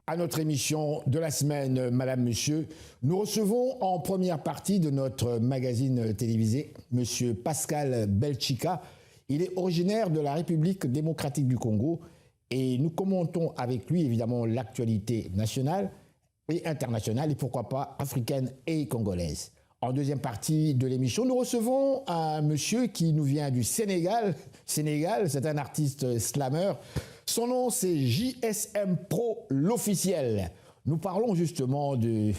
À notre émission de la semaine, Madame, Monsieur, nous recevons en première partie de notre magazine télévisé Monsieur Pascal Belchica. Il est originaire de la République démocratique du Congo et nous commentons avec lui évidemment l'actualité nationale et internationale et pourquoi pas africaine et congolaise. En deuxième partie de l'émission, nous recevons un monsieur qui nous vient du Sénégal. Sénégal, c'est un artiste slammer. Son nom, c'est JSM Pro, l'officiel. Nous parlons justement de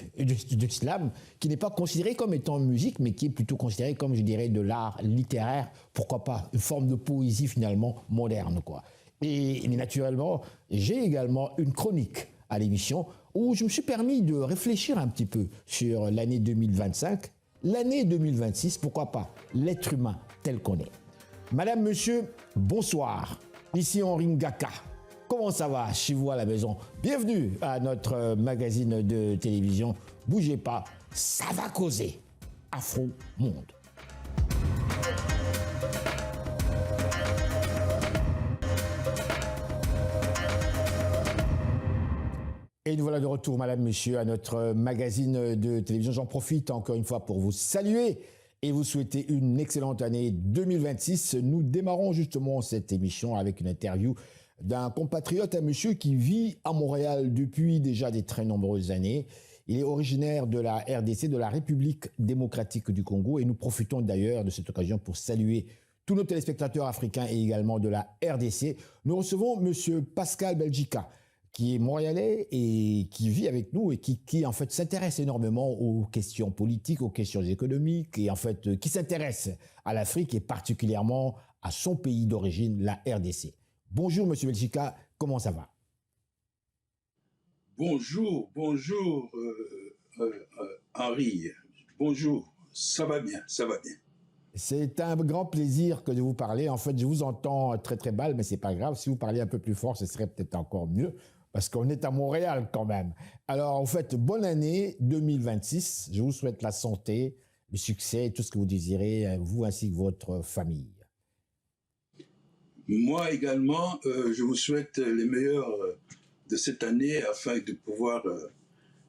slam, qui n'est pas considéré comme étant musique, mais qui est plutôt considéré comme, je dirais, de l'art littéraire, pourquoi pas, une forme de poésie finalement moderne, quoi. Et naturellement, j'ai également une chronique à l'émission où je me suis permis de réfléchir un petit peu sur l'année 2025, l'année 2026, pourquoi pas, l'être humain tel qu'on est. Madame, monsieur, bonsoir. Ici Henri Ngaka. Comment ça va chez vous à la maison? Bienvenue à notre magazine de télévision. Bougez pas, ça va causer. Afro Monde. Et nous voilà de retour, madame, monsieur, à notre magazine de télévision. J'en profite encore une fois pour vous saluer et vous souhaiter une excellente année 2026. Nous démarrons justement cette émission avec une interview d'un compatriote, un monsieur qui vit à Montréal depuis déjà de très nombreuses années. Il est originaire de la RDC, de la République démocratique du Congo, et nous profitons d'ailleurs de cette occasion pour saluer tous nos téléspectateurs africains et également de la RDC. Nous recevons monsieur Pascal Belchica, qui est montréalais et qui vit avec nous et qui en fait s'intéresse énormément aux questions politiques, aux questions économiques et en fait qui s'intéresse à l'Afrique et particulièrement à son pays d'origine, la RDC. Bonjour Monsieur Belchica, comment ça va? Bonjour Henri. Bonjour, ça va bien, ça va bien. C'est un grand plaisir que de vous parler. En fait, je vous entends très très mal, mais c'est pas grave. Si vous parliez un peu plus fort, ce serait peut-être encore mieux. Parce qu'on est à Montréal quand même. Alors, en fait, bonne année 2026. Je vous souhaite la santé, le succès, tout ce que vous désirez, vous ainsi que votre famille. Moi également, je vous souhaite les meilleurs de cette année afin de pouvoir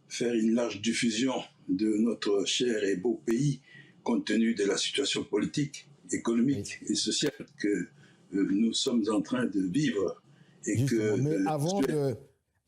faire une large diffusion de notre cher et beau pays, compte tenu de la situation politique, économique et sociale que nous sommes en train de vivre. Et justement, mais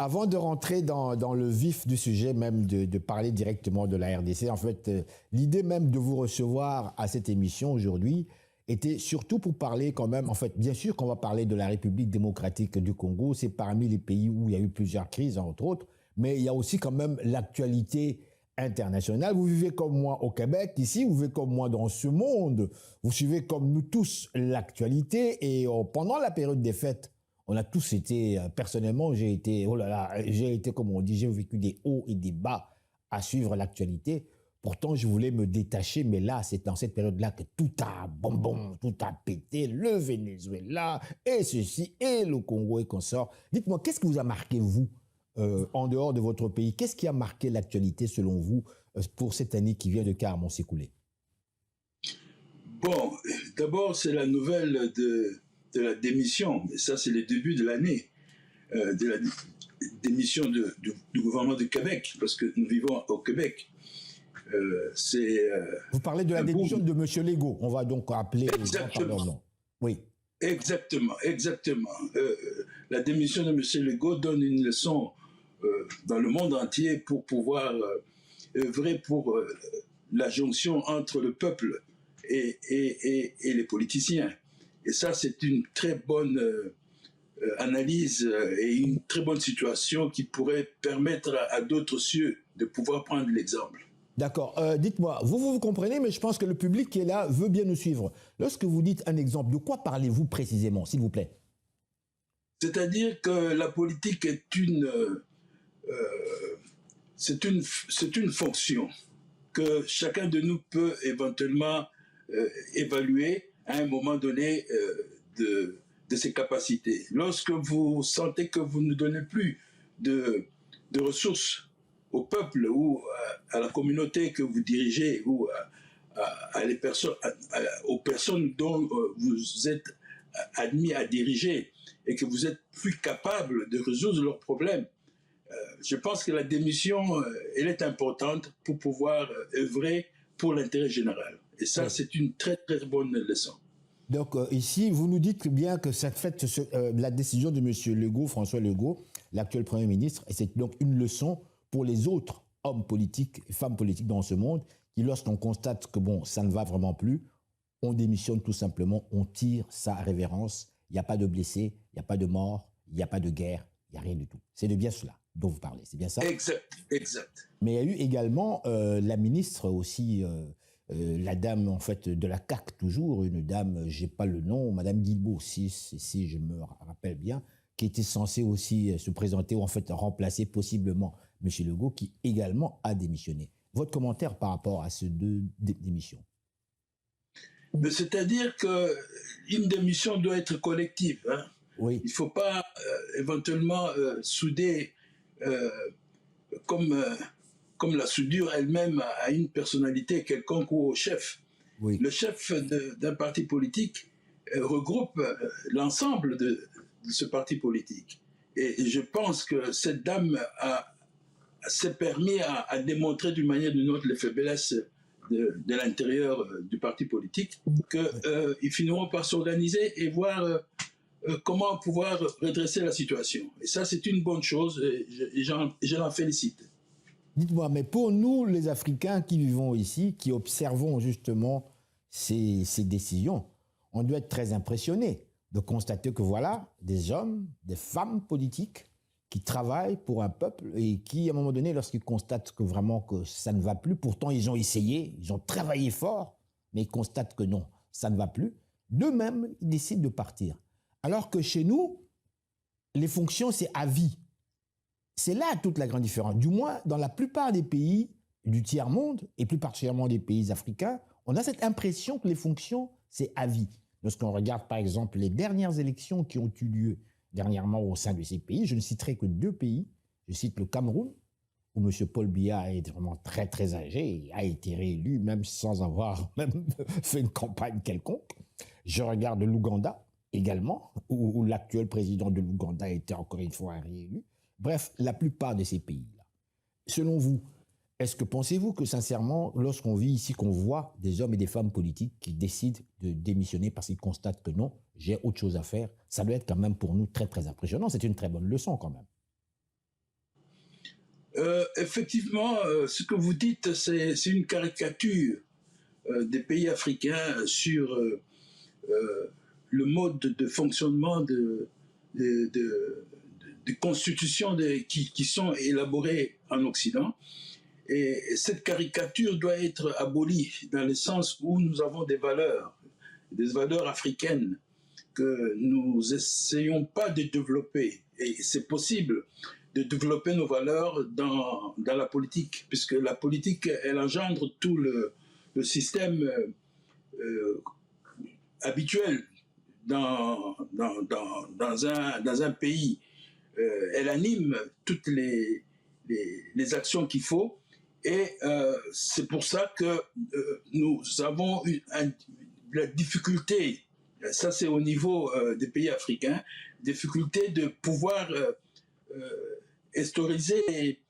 avant de rentrer dans le vif du sujet, même de parler directement de la RDC, en fait, l'idée même de vous recevoir à cette émission aujourd'hui était surtout pour parler quand même, en fait, bien sûr qu'on va parler de la République démocratique du Congo, c'est parmi les pays où il y a eu plusieurs crises, entre autres, mais il y a aussi quand même l'actualité internationale. Vous vivez comme moi au Québec, ici, vous vivez comme moi dans ce monde, vous suivez comme nous tous l'actualité, et pendant la période des fêtes, on a tous été, personnellement, j'ai été, oh là là, j'ai été, comme on dit, j'ai vécu des hauts et des bas à suivre l'actualité. Pourtant, je voulais me détacher, mais là, c'est dans cette période-là que tout a tout a pété, le Venezuela, et ceci, et le Congo et consort. Dites-moi, qu'est-ce qui vous a marqué, vous, en dehors de votre pays? Qu'est-ce qui a marqué l'actualité, selon vous, pour cette année qui vient de carrément s'écouler? Bon, d'abord, c'est la nouvelle de la démission, et ça c'est le début de l'année, de la démission du gouvernement du Québec, parce que nous vivons au Québec. Vous parlez de la démission de M. Legault, on va donc appeler par leur nom. Oui. Exactement. La démission de M. Legault donne une leçon dans le monde entier pour pouvoir œuvrer pour la jonction entre le peuple et les politiciens. Et ça, c'est une très bonne analyse et une très bonne situation qui pourrait permettre à d'autres cieux de pouvoir prendre l'exemple. D'accord. Dites-moi, vous comprenez, mais je pense que le public qui est là veut bien nous suivre. Lorsque vous dites un exemple, de quoi parlez-vous précisément, s'il vous plaît? C'est-à-dire que la politique est une fonction que chacun de nous peut éventuellement évaluer à un moment donné de ses capacités. Lorsque vous sentez que vous ne donnez plus de ressources au peuple ou à la communauté que vous dirigez ou aux personnes dont vous êtes admis à diriger et que vous êtes plus capable de résoudre leurs problèmes, Je pense que la démission, elle est importante pour pouvoir œuvrer pour l'intérêt général. Et ça, Oui. c'est une très, très bonne leçon. Donc ici, vous nous dites bien que ça fait la décision de M. Legault, François Legault, l'actuel Premier ministre, et c'est donc une leçon pour les autres hommes politiques et femmes politiques dans ce monde qui, lorsqu'on constate que bon, ça ne va vraiment plus, on démissionne tout simplement, on tire sa révérence, il n'y a pas de blessés, il n'y a pas de morts, il n'y a pas de guerre, il n'y a rien du tout. C'est de bien cela dont vous parlez, c'est bien ça? Exact, exact. Mais il y a eu également la ministre aussi, la dame en fait de la CAQ toujours, une dame, j'ai pas le nom, Madame Guilbault, si je me rappelle bien, qui était censée aussi se présenter ou en fait remplacer possiblement M. Legault, qui également a démissionné. Votre commentaire par rapport à ces deux démissions? C'est-à-dire qu'une démission doit être collective. Hein. Oui. Il ne faut pas éventuellement souder comme la soudure elle-même à une personnalité quelconque ou au chef. Oui. Le chef d'un parti politique regroupe l'ensemble de ce parti politique. Et je pense que cette dame s'est permis à démontrer d'une manière ou d'une autre les faiblesses de l'intérieur du parti politique, qu'ils finiront par s'organiser et voir comment pouvoir redresser la situation. Et ça, c'est une bonne chose et je l'en félicite. Dites-moi, mais pour nous, les Africains qui vivons ici, qui observons justement ces décisions, on doit être très impressionnés de constater que voilà, des hommes, des femmes politiques qui travaillent pour un peuple et qui, à un moment donné, lorsqu'ils constatent que vraiment que ça ne va plus, pourtant ils ont essayé, ils ont travaillé fort, mais ils constatent que non, ça ne va plus, d'eux-mêmes, ils décident de partir. Alors que chez nous, les fonctions, c'est à vie. C'est là toute la grande différence. Du moins, dans la plupart des pays du tiers-monde, et plus particulièrement des pays africains, on a cette impression que les fonctions, c'est à vie. Lorsqu'on regarde, par exemple, les dernières élections qui ont eu lieu dernièrement au sein de ces pays, je ne citerai que deux pays. Je cite le Cameroun, où M. Paul Biya est vraiment très, très âgé et a été réélu, même sans avoir même fait une campagne quelconque. Je regarde l'Ouganda également, où l'actuel président de l'Ouganda a été encore une fois réélu. Bref, la plupart de ces pays-là. Selon vous, est-ce que pensez-vous que sincèrement, lorsqu'on vit ici, qu'on voit des hommes et des femmes politiques qui décident de démissionner parce qu'ils constatent que non, j'ai autre chose à faire, ça doit être quand même pour nous très très impressionnant. C'est une très bonne leçon quand même. Effectivement, ce que vous dites, c'est une caricature des pays africains sur le mode de fonctionnement de constitutions qui sont élaborées en Occident. Et cette caricature doit être abolie dans le sens où nous avons des valeurs africaines que nous essayons pas de développer. Et c'est possible de développer nos valeurs dans la politique, puisque la politique, elle engendre tout le système habituel dans un pays. Elle anime toutes les actions qu'il faut. Et c'est pour ça que nous avons la difficulté, ça c'est au niveau des pays africains, difficulté de pouvoir historiser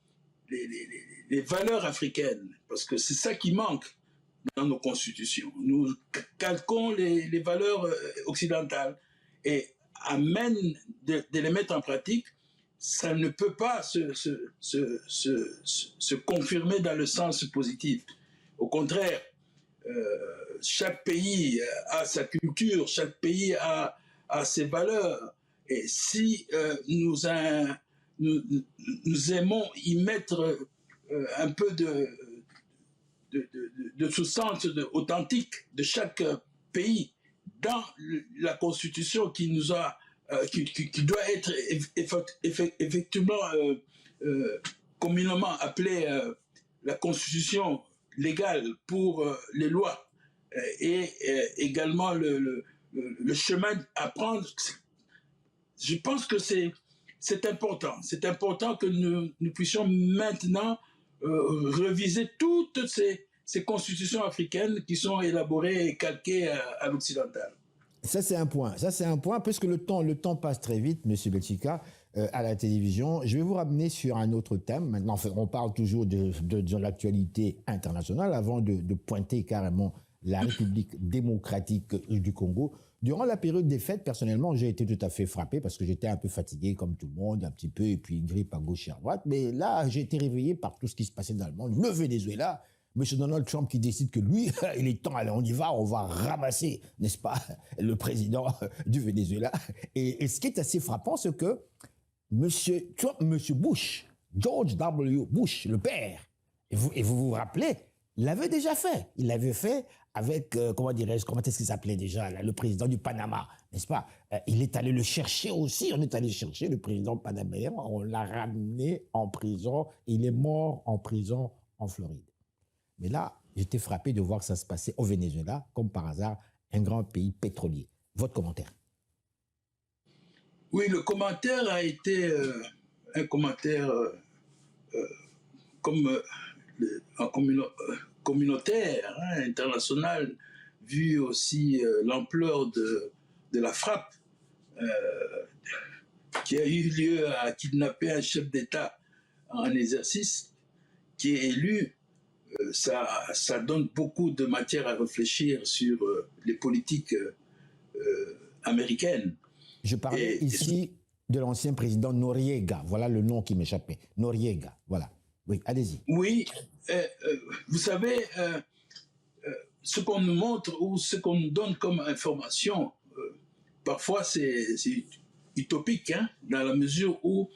les valeurs africaines, parce que c'est ça qui manque dans nos constitutions. Nous calquons les valeurs occidentales et amène de les mettre en pratique, ça ne peut pas se confirmer dans le sens positif. Au contraire, chaque pays a sa culture, chaque pays a ses valeurs. Et si nous aimons y mettre un peu de substance authentique de chaque pays dans la constitution qui nous a qui doit être effectivement communément appelée la constitution légale pour les lois et également le chemin à prendre. Je pense que c'est important. C'est important que nous puissions maintenant reviser toutes ces constitutions africaines qui sont élaborées et calquées à l'occidental. Ça, c'est un point. Ça, c'est un point, parce que le temps passe très vite, M. Belchica. à la télévision. Je vais vous ramener sur un autre thème. Maintenant, on parle toujours de l'actualité internationale avant de pointer carrément la République démocratique du Congo. Durant la période des fêtes, personnellement, j'ai été tout à fait frappé parce que j'étais un peu fatigué comme tout le monde, un petit peu, et puis grippe à gauche et à droite. Mais là, j'ai été réveillé par tout ce qui se passait dans le monde. Le Venezuela, M. Donald Trump qui décide que lui, il est temps, allez, on va ramasser, n'est-ce pas, le président du Venezuela. Et ce qui est assez frappant, c'est que M. Trump, M. Bush, George W. Bush, le père, et vous vous rappelez, l'avait déjà fait. Il l'avait fait avec, comment dirais-je, comment est-ce qu'il s'appelait déjà, là, le président du Panama, n'est-ce pas? Il est allé le chercher aussi, on est allé chercher le président panaméen, on l'a ramené en prison, il est mort en prison en Floride. Mais là, j'étais frappé de voir que ça se passait au Venezuela, comme par hasard, un grand pays pétrolier. Votre commentaire? Oui, le commentaire a été un commentaire comme communautaire, hein, international, vu aussi l'ampleur de la frappe qui a eu lieu à kidnapper un chef d'État en exercice qui est élu. Ça donne beaucoup de matière à réfléchir sur les politiques américaines. Je parlais ici de l'ancien président Noriega. Voilà le nom qui m'échappait. Noriega, voilà. Oui, allez-y. Oui, vous savez, ce qu'on nous montre ou ce qu'on nous donne comme information, parfois c'est utopique, hein, dans la mesure où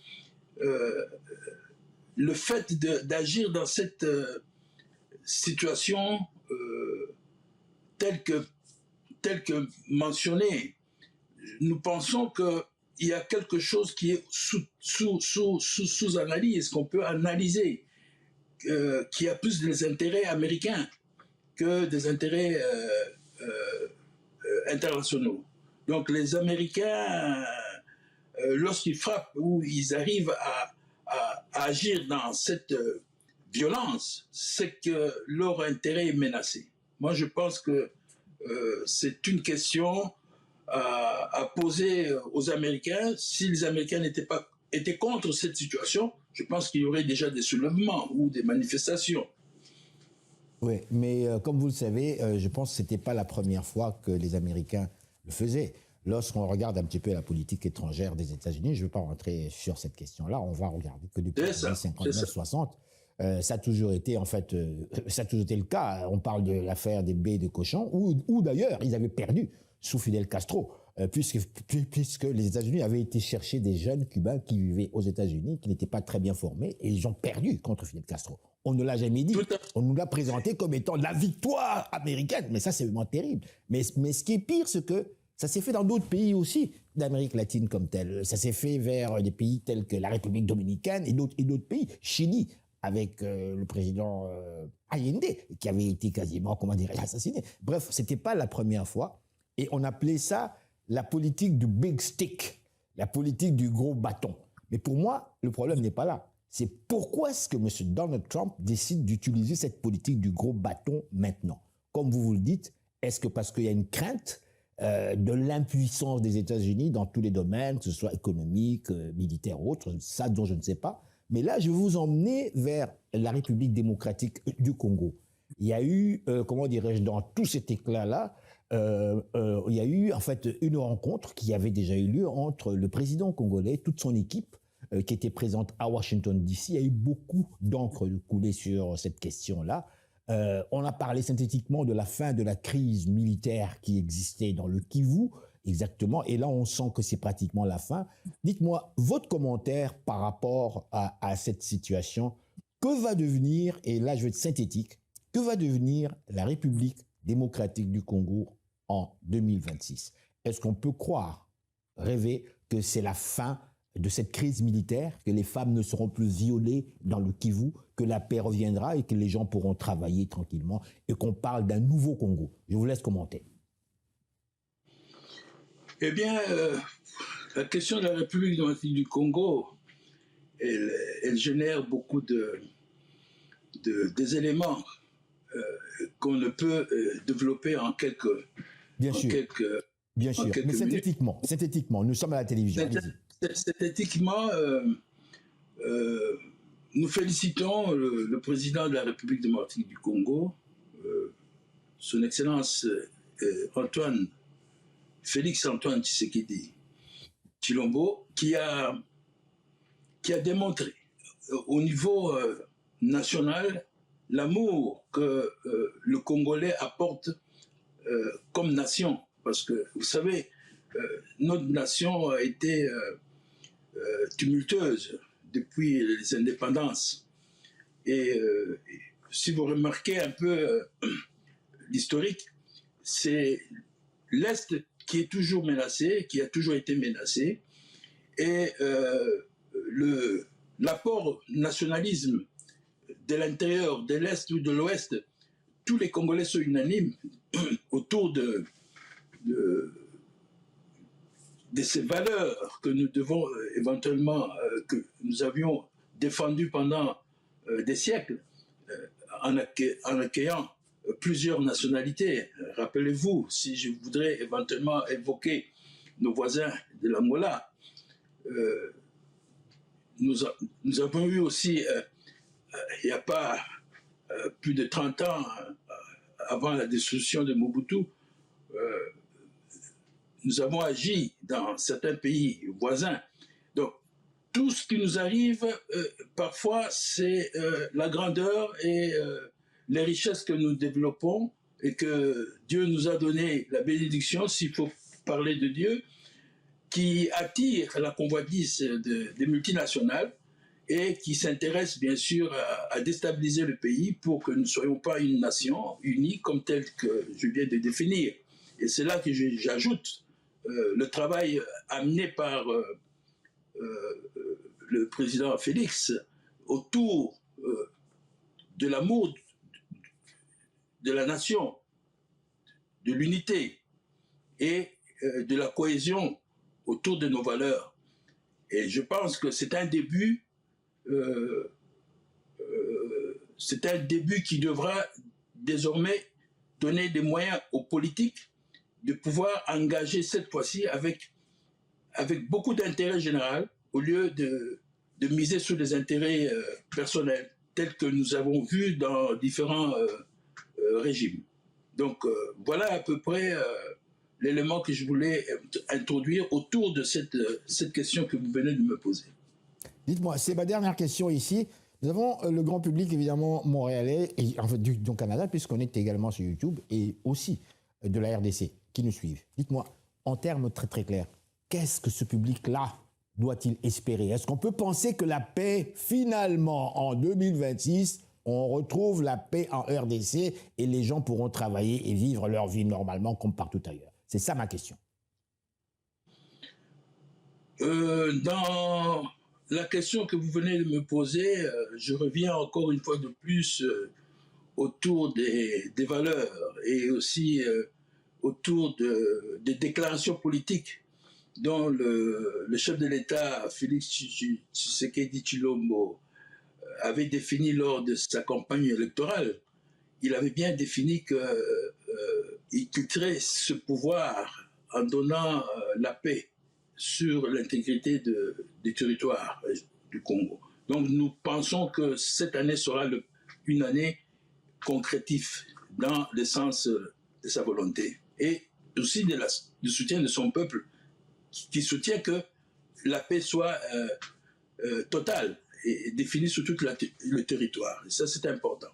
le fait d'agir dans cette situation telle que mentionnée, nous pensons qu'il y a quelque chose qui est sous analyse, qu'on peut analyser, qui a plus des intérêts américains que des intérêts internationaux. Donc les Américains, lorsqu'ils frappent ou ils arrivent à agir dans cette violence, c'est que leur intérêt est menacé. Moi, je pense que c'est une question à poser aux Américains. Si les Américains étaient contre cette situation, je pense qu'il y aurait déjà des soulèvements ou des manifestations. Oui, mais comme vous le savez, je pense que ce n'était pas la première fois que les Américains le faisaient. Lorsqu'on regarde un petit peu la politique étrangère des États-Unis, je ne vais pas rentrer sur cette question-là, on va regarder que depuis les années 59-60, ça a toujours été, en fait, ça a toujours été le cas. On parle de l'affaire des baies de cochon, où d'ailleurs, ils avaient perdu sous Fidel Castro, puisque les États-Unis avaient été chercher des jeunes Cubains qui vivaient aux États-Unis, qui n'étaient pas très bien formés, et ils ont perdu contre Fidel Castro. On ne l'a jamais dit. On nous l'a présenté comme étant la victoire américaine. Mais ça, c'est vraiment terrible. Mais ce qui est pire, c'est que ça s'est fait dans d'autres pays aussi d'Amérique latine comme tel. Ça s'est fait vers des pays tels que la République dominicaine et d'autres pays. Chili, avec le président Allende, qui avait été quasiment, comment dire, assassiné. Bref, c'était pas la première fois. Et on appelait ça la politique du big stick, la politique du gros bâton. Mais pour moi, le problème n'est pas là. C'est pourquoi est-ce que M. Donald Trump décide d'utiliser cette politique du gros bâton maintenant? Comme vous le dites, est-ce que parce qu'il y a une crainte de l'impuissance des États-Unis dans tous les domaines, que ce soit économique, militaire ou autre, ça dont je ne sais pas. Mais là, je vais vous emmener vers la République démocratique du Congo. Il y a eu, comment dirais-je, dans tout cet éclat-là, il y a eu en fait une rencontre qui avait déjà eu lieu entre le président congolais, toute son équipe, qui était présente à Washington DC. Il y a eu beaucoup d'encre coulée sur cette question-là. On a parlé synthétiquement de la fin de la crise militaire qui existait dans le Kivu, exactement, et là on sent que c'est pratiquement la fin. Dites-moi votre commentaire par rapport à cette situation. Que va devenir, et là je vais être synthétique, que va devenir la République démocratique du Congo en 2026? Est-ce qu'on peut croire, rêver que c'est la fin de cette crise militaire, que les femmes ne seront plus violées dans le Kivu, que la paix reviendra et que les gens pourront travailler tranquillement et qu'on parle d'un nouveau Congo? Je vous laisse commenter. Eh bien, la question de la République démocratique du Congo, elle génère beaucoup des éléments qu'on ne peut développer en quelques Bien sûr, mais synthétiquement, nous sommes à la télévision. synthétiquement, nous félicitons le président de la République démocratique du Congo, son Excellence Félix Antoine Tshisekedi Tshilombo, qui a démontré au niveau national l'amour que le Congolais apporte comme nation. Parce que, vous savez, notre nation a été tumultueuse depuis les indépendances. Et si vous remarquez un peu l'historique, c'est l'Est qui est toujours menacé, qui a toujours été menacé, et l'apport nationalisme de l'intérieur, de l'Est ou de l'Ouest, tous les Congolais sont unanimes autour de ces valeurs que nous devons éventuellement, que nous avions défendues pendant des siècles, en accueillant plusieurs nationalités. Rappelez-vous, si je voudrais éventuellement évoquer nos voisins de l'Angola, nous avons eu aussi, il n'y a pas plus de 30 ans, avant la destruction de Mobutu, nous avons agi dans certains pays voisins. Donc, tout ce qui nous arrive, parfois, c'est la grandeur et les richesses que nous développons et que Dieu nous a donné la bénédiction, s'il faut parler de Dieu, qui attire la convoitise des multinationales et qui s'intéresse bien sûr à déstabiliser le pays pour que nous ne soyons pas une nation unie comme telle que je viens de définir. Et c'est là que j'ajoute le travail amené par le président Félix autour de l'amour de la nation, de l'unité et de la cohésion autour de nos valeurs. Et je pense que c'est un début qui devra désormais donner des moyens aux politiques de pouvoir engager cette fois-ci avec beaucoup d'intérêt général au lieu de miser sur des intérêts personnels tels que nous avons vu dans différents régimes. Donc voilà à peu près l'élément que je voulais introduire autour de cette question que vous venez de me poser. Dites-moi, c'est ma dernière question ici. Nous avons le grand public, évidemment, montréalais, et en fait du Canada, puisqu'on est également sur YouTube, et aussi de la RDC, qui nous suivent. Dites-moi, en termes très très clairs, qu'est-ce que ce public-là doit-il espérer? Est-ce qu'on peut penser que la paix, finalement, en 2026, on retrouve la paix en RDC et les gens pourront travailler et vivre leur vie normalement comme partout ailleurs? C'est ça ma question. Dans la question que vous venez de me poser, je reviens encore une fois de plus autour des valeurs et aussi autour des déclarations politiques dont le chef de l'État, Félix Tshisekedi Tshilombo, avait défini lors de sa campagne électorale. Il avait bien défini qu'il quitterait ce pouvoir en donnant la paix sur l'intégrité des territoires du Congo. Donc nous pensons que cette année sera une année concrétive dans le sens de sa volonté et aussi du soutien de son peuple qui soutient que la paix soit totale et définie sur tout le territoire. Et ça, c'est important.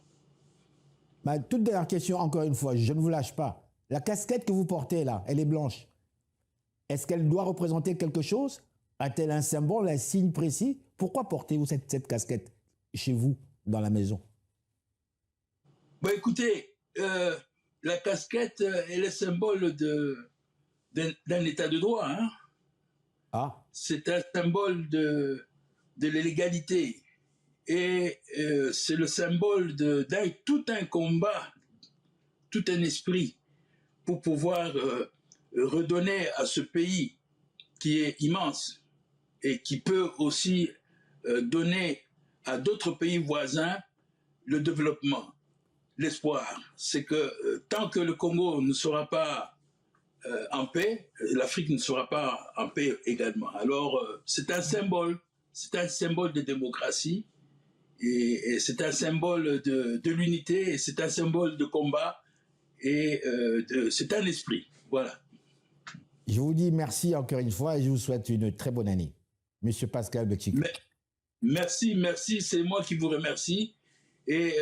Ma toute dernière question, encore une fois, je ne vous lâche pas. La casquette que vous portez là, elle est blanche. Est-ce qu'elle doit représenter quelque chose? A-t-elle un symbole, un signe précis? Pourquoi portez-vous cette casquette chez vous, dans la maison? Bon, écoutez, la casquette est le symbole d'un état de droit. Hein? Ah. C'est un symbole de l'égalité. Et c'est le symbole tout un combat, tout un esprit pour pouvoir redonner à ce pays qui est immense et qui peut aussi donner à d'autres pays voisins le développement, l'espoir. C'est que tant que le Congo ne sera pas en paix, l'Afrique ne sera pas en paix également. Alors, c'est un symbole de démocratie, et c'est un symbole de l'unité, et c'est un symbole de combat, et c'est un esprit. Voilà. Je vous dis merci encore une fois et je vous souhaite une très bonne année. Monsieur Pascal Belchica. Merci, c'est moi qui vous remercie. Et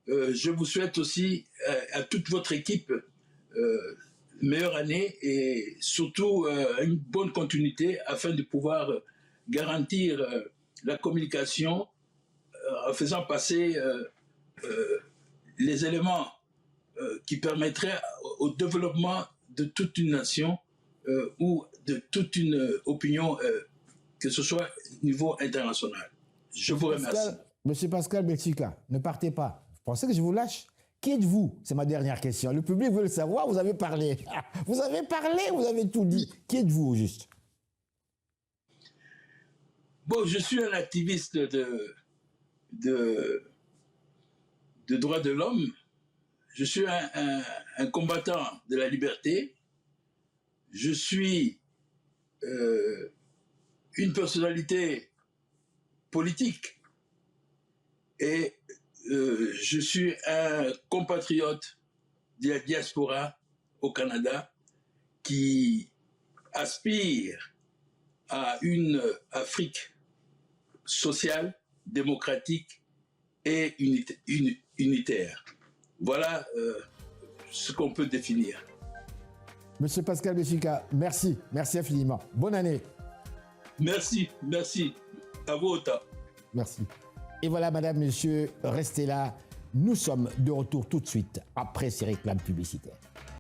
je vous souhaite aussi à toute votre équipe meilleure année et surtout une bonne continuité afin de pouvoir garantir la communication en faisant passer les éléments qui permettraient au développement de toute une nation ou de toute une opinion, que ce soit au niveau international. Je vous remercie. Monsieur Pascal Belchica, ne partez pas. Vous pensez que je vous lâche? Qui êtes-vous? C'est ma dernière question. Le public veut le savoir, vous avez parlé. Vous avez parlé, vous avez tout dit. Qui êtes-vous au juste? Bon, je suis un activiste de droits de l'homme. Je suis un combattant de la liberté. Je suis une personnalité politique et je suis un compatriote de la diaspora au Canada qui aspire à une Afrique sociale, démocratique et unitaire. Voilà ce qu'on peut définir. Monsieur Pascal Belchica, merci infiniment. Bonne année. Merci. À vous autant. Merci. Et voilà, madame, monsieur, restez là. Nous sommes de retour tout de suite après ces réclames publicitaires.